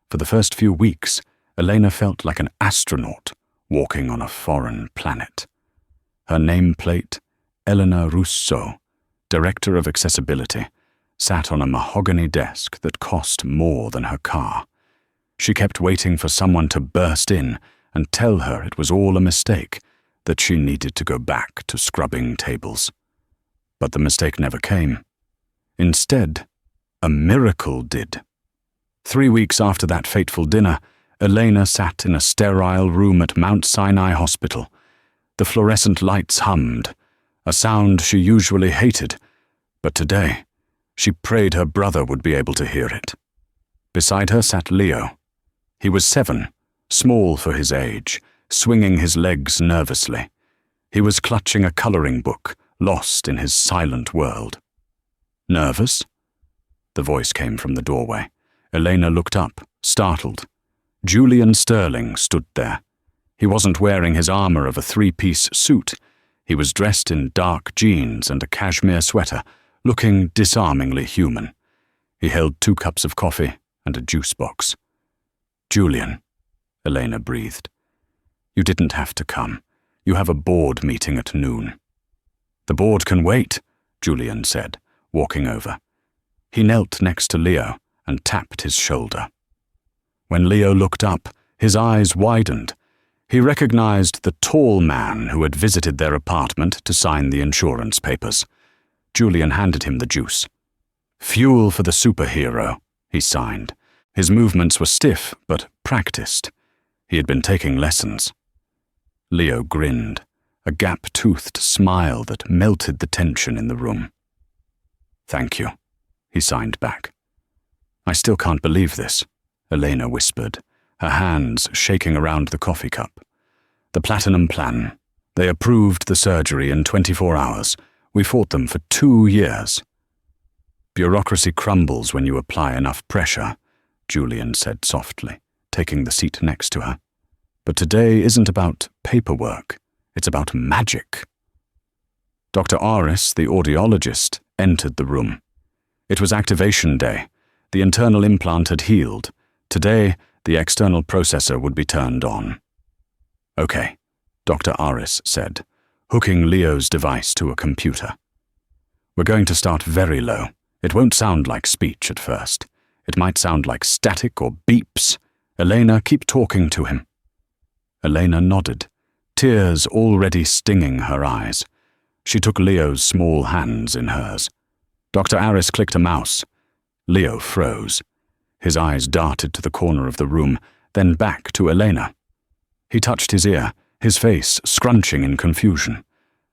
For the first few weeks, Elena felt like an astronaut walking on a foreign planet. Her nameplate, Eleanor Rousseau, Director of Accessibility, sat on a mahogany desk that cost more than her car. She kept waiting for someone to burst in and tell her it was all a mistake, that she needed to go back to scrubbing tables. But the mistake never came. Instead, a miracle did. 3 weeks after that fateful dinner, Elena sat in a sterile room at Mount Sinai Hospital. The fluorescent lights hummed, a sound she usually hated, but today she prayed her brother would be able to hear it. Beside her sat Leo. He was 7, small for his age, swinging his legs nervously. He was clutching a coloring book, lost in his silent world. "Nervous?" The voice came from the doorway. Elena looked up, startled. Julian Sterling stood there. He wasn't wearing his armor of a 3-piece suit. He was dressed in dark jeans and a cashmere sweater, looking disarmingly human. He held 2 cups of coffee and a juice box. "Julian," Elena breathed. "You didn't have to come. You have a board meeting at noon." "The board can wait," Julian said, walking over. He knelt next to Leo and tapped his shoulder. When Leo looked up, his eyes widened. He recognized the tall man who had visited their apartment to sign the insurance papers. Julian handed him the juice. "Fuel for the superhero," he signed. His movements were stiff but practiced. He had been taking lessons. Leo grinned, a gap-toothed smile that melted the tension in the room. "Thank you," he signed back. "I still can't believe this," Elena whispered, her hands shaking around the coffee cup. "The Platinum Plan. They approved the surgery in 24 hours. We fought them for 2 years." "Bureaucracy crumbles when you apply enough pressure," Julian said softly, taking the seat next to her. "But today isn't about paperwork. It's about magic." Dr. Aris, the audiologist, entered the room. It was activation day. The internal implant had healed. Today, the external processor would be turned on. "Okay," Dr. Aris said, hooking Leo's device to a computer. "We're going to start very low. It won't sound like speech at first. It might sound like static or beeps. Elena, keep talking to him." Elena nodded, tears already stinging her eyes. She took Leo's small hands in hers. Dr. Aris clicked a mouse. Leo froze. His eyes darted to the corner of the room, then back to Elena. He touched his ear, his face scrunching in confusion.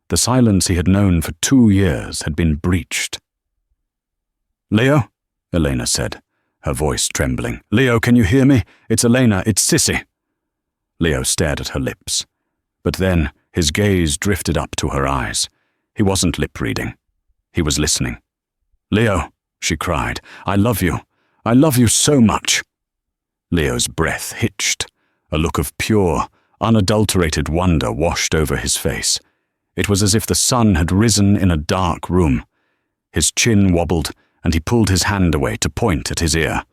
The silence he had known for 2 years had been breached. "Leo?" Elena said, her voice trembling. "Leo, can you hear me? It's Elena, it's Sissy." Leo stared at her lips. But then his gaze drifted up to her eyes. He wasn't lip-reading. He was listening. "Leo," she cried, "I love you. I love you so much." Leo's breath hitched. A look of pure, unadulterated wonder washed over his face. It was as if the sun had risen in a dark room. His chin wobbled, and he pulled his hand away to point at his ear.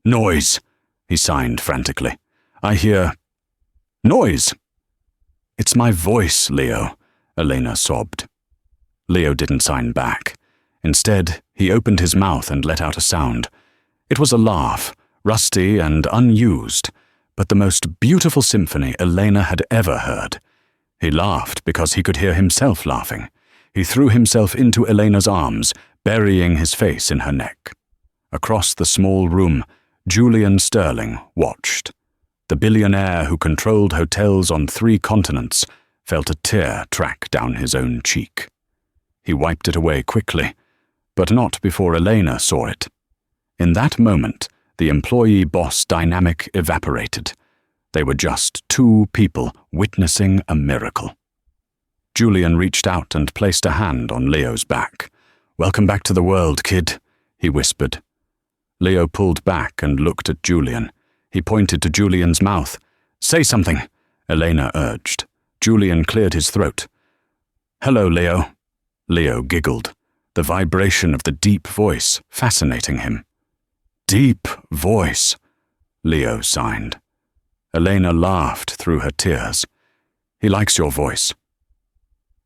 "Noise," he signed frantically. "I hear... noise." "It's my voice, Leo," Elena sobbed. Leo didn't sign back. Instead, he opened his mouth and let out a sound. It was a laugh, rusty and unused, but the most beautiful symphony Elena had ever heard. He laughed because he could hear himself laughing. He threw himself into Elena's arms, burying his face in her neck. Across the small room, Julian Sterling watched. The billionaire who controlled hotels on 3 continents felt a tear track down his own cheek. He wiped it away quickly, but not before Elena saw it. In that moment, the employee-boss dynamic evaporated. They were just 2 people witnessing a miracle. Julian reached out and placed a hand on Leo's back. "Welcome back to the world, kid," he whispered. Leo pulled back and looked at Julian. He pointed to Julian's mouth. "Say something," Elena urged. Julian cleared his throat. "Hello, Leo." Leo giggled, the vibration of the deep voice fascinating him. "Deep voice," Leo signed. Elena laughed through her tears. "He likes your voice."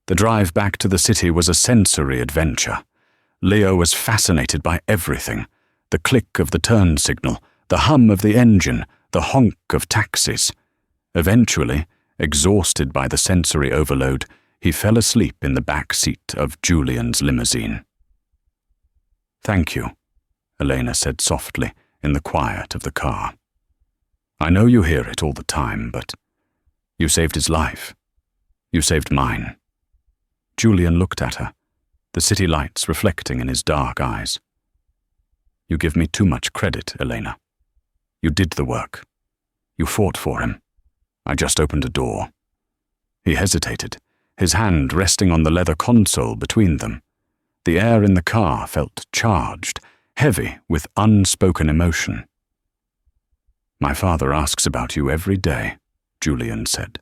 The drive back to the city was a sensory adventure. Leo was fascinated by everything: the click of the turn signal, the hum of the engine, the honk of taxis. Eventually, exhausted by the sensory overload, he fell asleep in the back seat of Julian's limousine. "Thank you," Elena said softly in the quiet of the car. "I know you hear it all the time, but you saved his life. You saved mine." Julian looked at her, the city lights reflecting in his dark eyes. "You give me too much credit, Elena. You did the work. You fought for him. I just opened a door." He hesitated, his hand resting on the leather console between them. The air in the car felt charged, heavy with unspoken emotion. "My father asks about you every day," Julian said.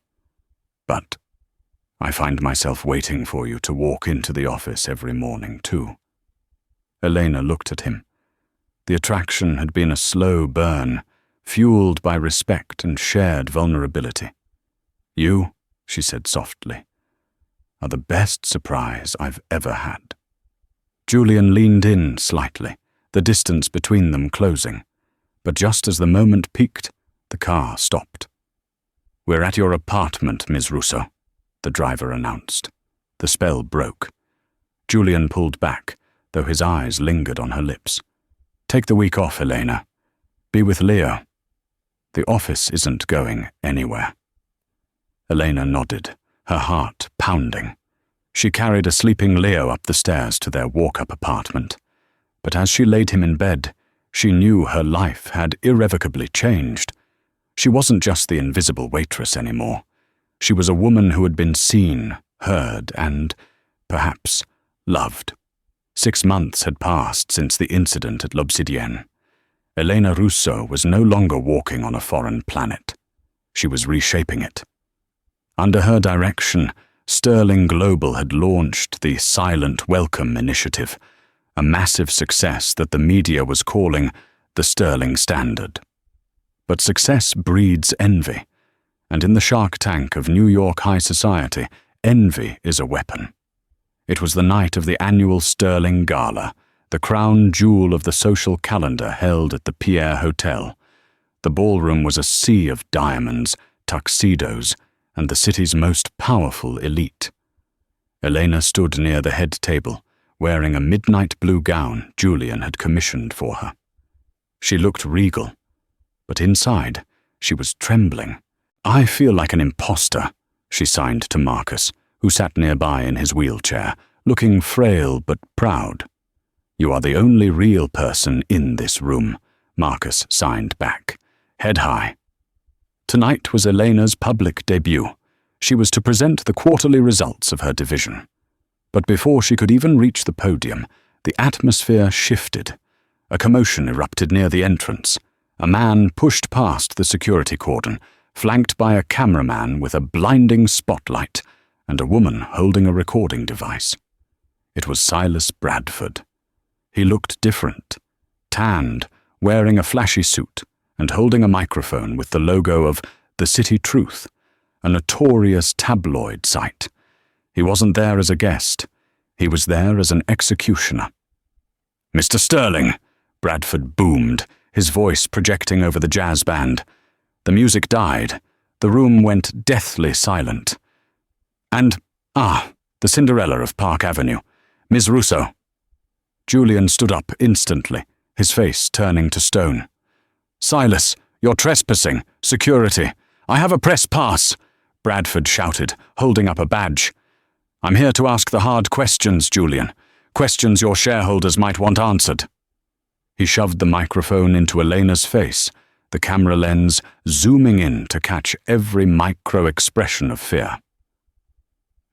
"But I find myself waiting for you to walk into the office every morning, too." Elena looked at him. The attraction had been a slow burn, fueled by respect and shared vulnerability. "You," she said softly, "are the best surprise I've ever had." Julian leaned in slightly, the distance between them closing. But just as the moment peaked, the car stopped. "We're at your apartment, Ms. Russo," the driver announced. The spell broke. Julian pulled back, though his eyes lingered on her lips. "Take the week off, Elena. Be with Leo. The office isn't going anywhere." Elena nodded, her heart pounding. She carried a sleeping Leo up the stairs to their walk-up apartment. But as she laid him in bed, she knew her life had irrevocably changed. She wasn't just the invisible waitress anymore. She was a woman who had been seen, heard, and, perhaps, loved. 6 months had passed since the incident at L'Obsidienne. Elena Russo was no longer walking on a foreign planet. She was reshaping it. Under her direction, Sterling Global had launched the Silent Welcome initiative, a massive success that the media was calling the Sterling Standard. But success breeds envy, and in the shark tank of New York high society, envy is a weapon. It was the night of the annual Sterling Gala, the crown jewel of the social calendar held at the Pierre Hotel. The ballroom was a sea of diamonds, tuxedos, and the city's most powerful elite. Elena stood near the head table, wearing a midnight blue gown Julian had commissioned for her. She looked regal, but inside she was trembling, I feel like an imposter, she signed to Marcus, who sat nearby in his wheelchair, looking frail but proud. You are the only real person in this room, Marcus signed back, head high. Tonight was Elena's public debut. She was to present the quarterly results of her division. But before she could even reach the podium, the atmosphere shifted. A commotion erupted near the entrance. A man pushed past the security cordon, flanked by a cameraman with a blinding spotlight and a woman holding a recording device. It was Silas Bradford. He looked different, tanned, wearing a flashy suit, and holding a microphone with the logo of The City Truth, a notorious tabloid site. He wasn't there as a guest. He was there as an executioner. "Mr. Sterling," Bradford boomed, his voice projecting over the jazz band. The music died. The room went deathly silent. And, the Cinderella of Park Avenue, Ms. Russo. Julian stood up instantly, his face turning to stone. "Silas, you're trespassing. Security. I have a press pass," Bradford shouted, holding up a badge. "I'm here to ask the hard questions, Julian. Questions your shareholders might want answered." He shoved the microphone into Elena's face, the camera lens zooming in to catch every micro-expression of fear.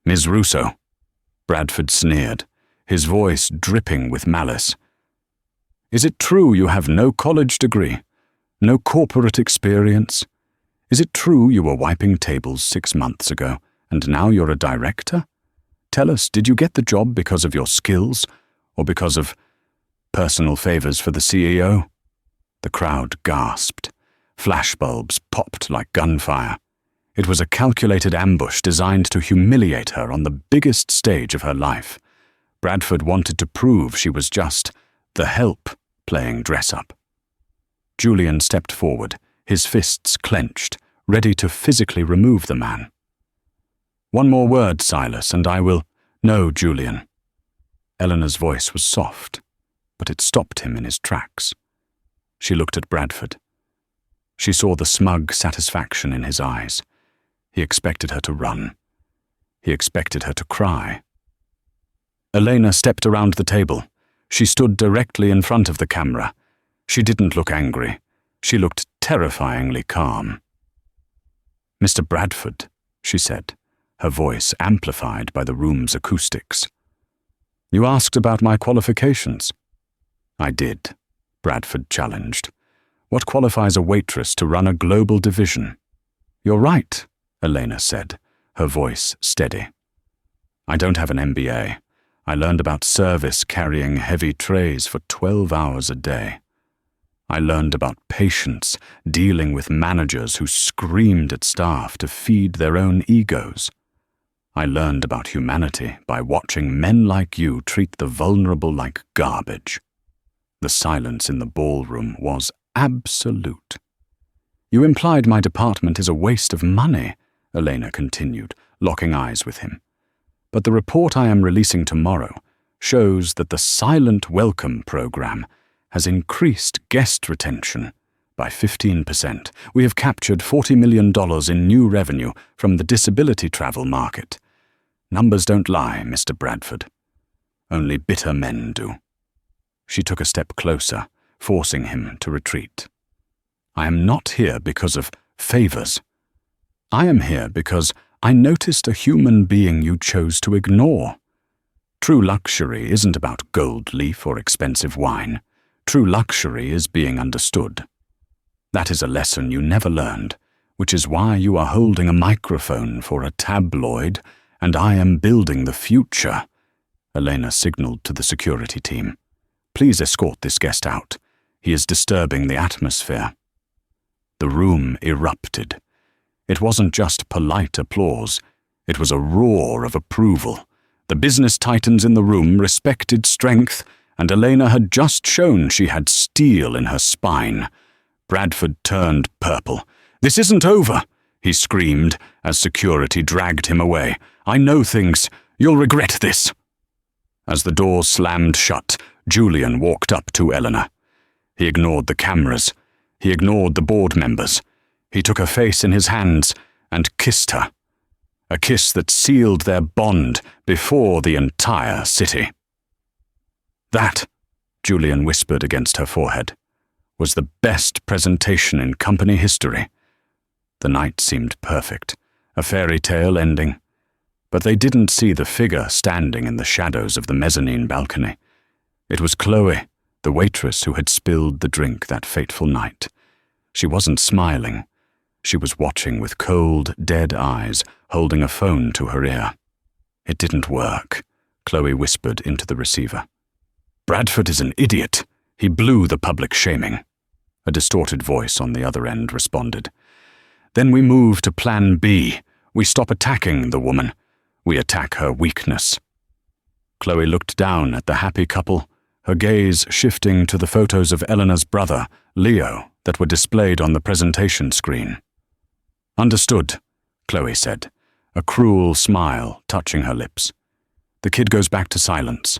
"Ms. Russo," Bradford sneered, his voice dripping with malice. "Is it true you have no college degree, no corporate experience? Is it true you were wiping tables 6 months ago, and now you're a director? Tell us, did you get the job because of your skills, or because of personal favors for the CEO?" The crowd gasped. Flashbulbs popped like gunfire. It was a calculated ambush designed to humiliate her on the biggest stage of her life. Bradford wanted to prove she was just the help playing dress-up. Julian stepped forward, his fists clenched, ready to physically remove the man. "One more word, Silas, and I will—" "No, Julian." Eleanor's voice was soft, but it stopped him in his tracks. She looked at Bradford. She saw the smug satisfaction in his eyes. He expected her to run. He expected her to cry. Elena stepped around the table. She stood directly in front of the camera. She didn't look angry. She looked terrifyingly calm. "Mr. Bradford," she said, her voice amplified by the room's acoustics. "You asked about my qualifications." "I did," Bradford challenged. "What qualifies a waitress to run a global division?" "You're right," Elena said, her voice steady. "I don't have an MBA. I learned about service carrying heavy trays for 12 hours a day. I learned about patience, dealing with managers who screamed at staff to feed their own egos. I learned about humanity by watching men like you treat the vulnerable like garbage." The silence in the ballroom was absolute. "You implied my department is a waste of money," Elena continued, locking eyes with him. "But the report I am releasing tomorrow shows that the Silent Welcome program has increased guest retention by 15%. We have captured $40 million in new revenue from the disability travel market. Numbers don't lie, Mr. Bradford. Only bitter men do." She took a step closer, forcing him to retreat. "I am not here because of favors. I am here because I noticed a human being you chose to ignore. True luxury isn't about gold leaf or expensive wine. True luxury is being understood. That is a lesson you never learned, which is why you are holding a microphone for a tabloid, and I am building the future." Elena signaled to the security team. "Please escort this guest out. He is disturbing the atmosphere." The room erupted. It wasn't just polite applause. It was a roar of approval. The business titans in the room respected strength, and Elena had just shown she had steel in her spine. Bradford turned purple. "This isn't over," he screamed as security dragged him away. "I know things. You'll regret this." As the door slammed shut, Julian walked up to Eleanor. He ignored the cameras. He ignored the board members. He took her face in his hands and kissed her. A kiss that sealed their bond before the entire city. That, Julian whispered against her forehead, was the best presentation in company history. The night seemed perfect, a fairy tale ending, but they didn't see the figure standing in the shadows of the mezzanine balcony. It was Chloe, the waitress who had spilled the drink that fateful night. She wasn't smiling. She was watching with cold, dead eyes, holding a phone to her ear. It didn't work, Chloe whispered into the receiver. Bradford is an idiot. He blew the public shaming. A distorted voice on the other end responded. Then we move to Plan B. We stop attacking the woman. We attack her weakness. Chloe looked down at the happy couple, her gaze shifting to the photos of Eleanor's brother, Leo, that were displayed on the presentation screen. Understood, Chloe said, a cruel smile touching her lips. The kid goes back to silence.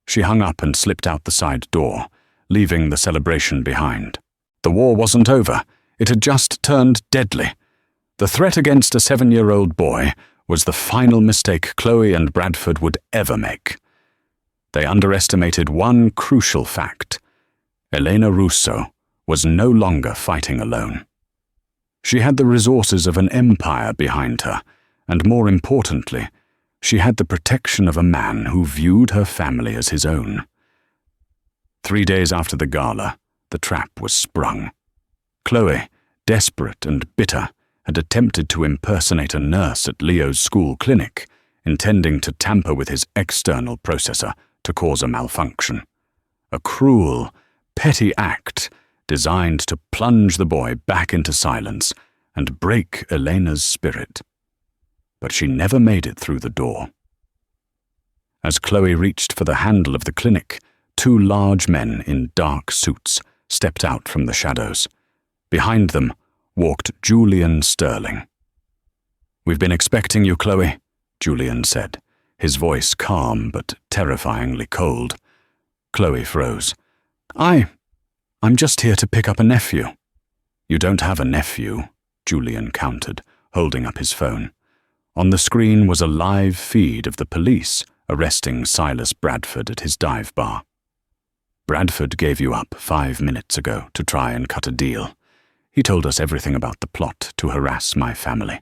She hung up and slipped out the side door, leaving the celebration behind. The war wasn't over. It had just turned deadly. The threat against a 7-year-old boy was the final mistake Chloe and Bradford would ever make. They underestimated one crucial fact. Elena Russo was no longer fighting alone. She had the resources of an empire behind her, and more importantly, she had the protection of a man who viewed her family as his own. 3 days after the gala, the trap was sprung. Chloe, desperate and bitter, had attempted to impersonate a nurse at Leo's school clinic, intending to tamper with his external processor to cause a malfunction. A cruel, petty act designed to plunge the boy back into silence and break Elena's spirit. But she never made it through the door. As Chloe reached for the handle of the clinic, 2 large men in dark suits stepped out from the shadows. Behind them walked Julian Sterling. "We've been expecting you, Chloe," Julian said, his voice calm but terrifyingly cold. Chloe froze. I'm just here to pick up a nephew." "You don't have a nephew," Julian countered, holding up his phone. On the screen was a live feed of the police arresting Silas Bradford at his dive bar. "Bradford gave you up 5 minutes ago to try and cut a deal. He told us everything about the plot to harass my family."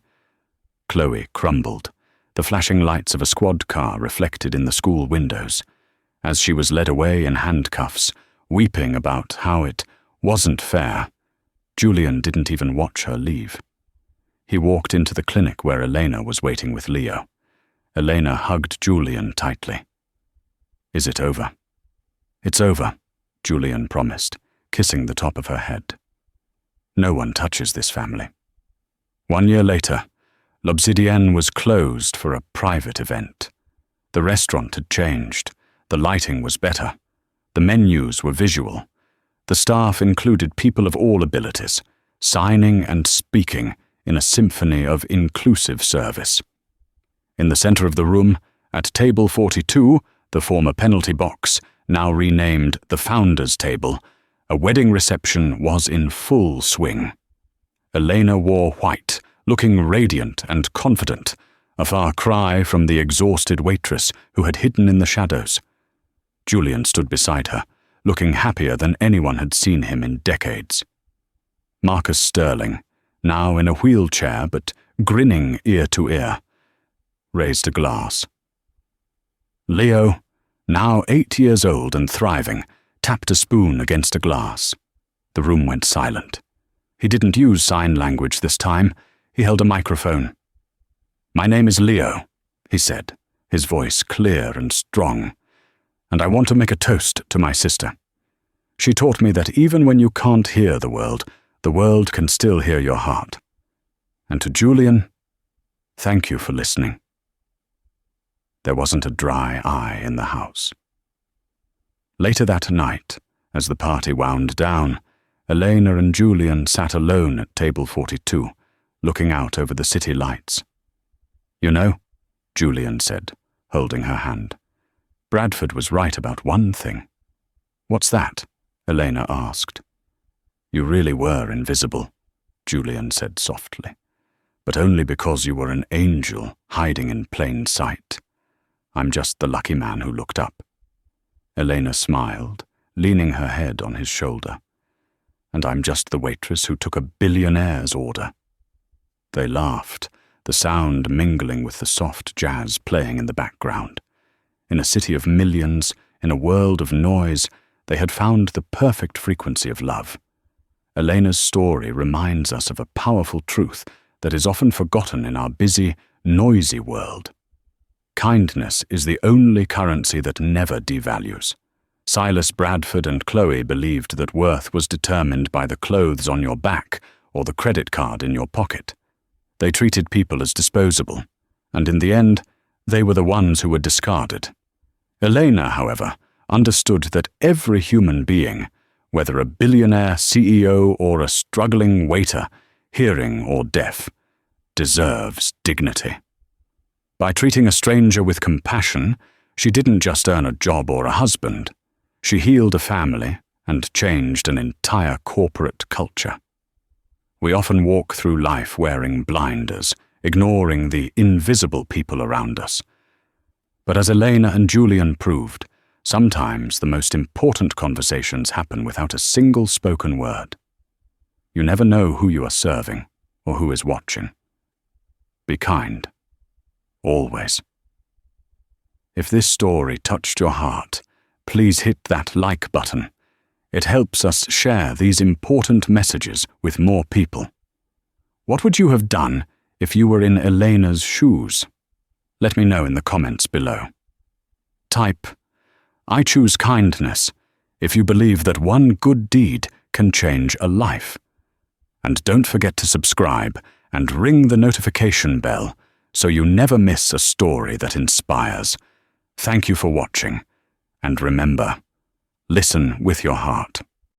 Chloe crumbled, the flashing lights of a squad car reflected in the school windows. As she was led away in handcuffs, weeping about how it wasn't fair, Julian didn't even watch her leave. He walked into the clinic where Elena was waiting with Leo. Elena hugged Julian tightly. "Is it over?" "It's over," Julian promised, kissing the top of her head. "No one touches this family." 1 year later, L'Obsidienne was closed for a private event. The restaurant had changed. The lighting was better. The menus were visual. The staff included people of all abilities, signing and speaking in a symphony of inclusive service. In the center of the room, at table 42, the former penalty box, now renamed the Founders Table, a wedding reception was in full swing. Elena wore white, looking radiant and confident, a far cry from the exhausted waitress who had hidden in the shadows. Julian stood beside her, looking happier than anyone had seen him in decades. Marcus Sterling, now in a wheelchair but grinning ear to ear, raised a glass. Leo, now 8 years old and thriving, tapped a spoon against a glass. The room went silent. He didn't use sign language this time. He held a microphone. "My name is Leo," he said, his voice clear and strong, "and I want to make a toast to my sister. She taught me that even when you can't hear the world can still hear your heart. And to Julian, thank you for listening." There wasn't a dry eye in the house. Later that night, as the party wound down, Elena and Julian sat alone at table 42, looking out over the city lights. "You know," Julian said, holding her hand, "Bradford was right about one thing." "What's that?" Elena asked. "You really were invisible," Julian said softly, but only because you were an angel hiding in plain sight. I'm just the lucky man who looked up. Elena smiled, leaning her head on his shoulder. And I'm just the waitress who took a billionaire's order. They laughed, the sound mingling with the soft jazz playing in the background. In a city of millions, in a world of noise, they had found the perfect frequency of love. Elena's story reminds us of a powerful truth that is often forgotten in our busy, noisy world. Kindness is the only currency that never devalues. Silas Bradford and Chloe believed that worth was determined by the clothes on your back or the credit card in your pocket. They treated people as disposable, and in the end, they were the ones who were discarded. Elena, however, understood that every human being, whether a billionaire CEO or a struggling waiter, hearing or deaf, deserves dignity. By treating a stranger with compassion, she didn't just earn a job or a husband. She healed a family and changed an entire corporate culture. We often walk through life wearing blinders, ignoring the invisible people around us. But as Elena and Julian proved, sometimes the most important conversations happen without a single spoken word. You never know who you are serving or who is watching. Be kind. Always. If this story touched your heart, please hit that like button. It helps us share these important messages with more people. What would you have done if you were in Elena's shoes? Let me know in the comments below. Type, I choose kindness, if you believe that one good deed can change a life. And don't forget to subscribe and ring the notification bell so you never miss a story that inspires. Thank you for watching, and remember, listen with your heart.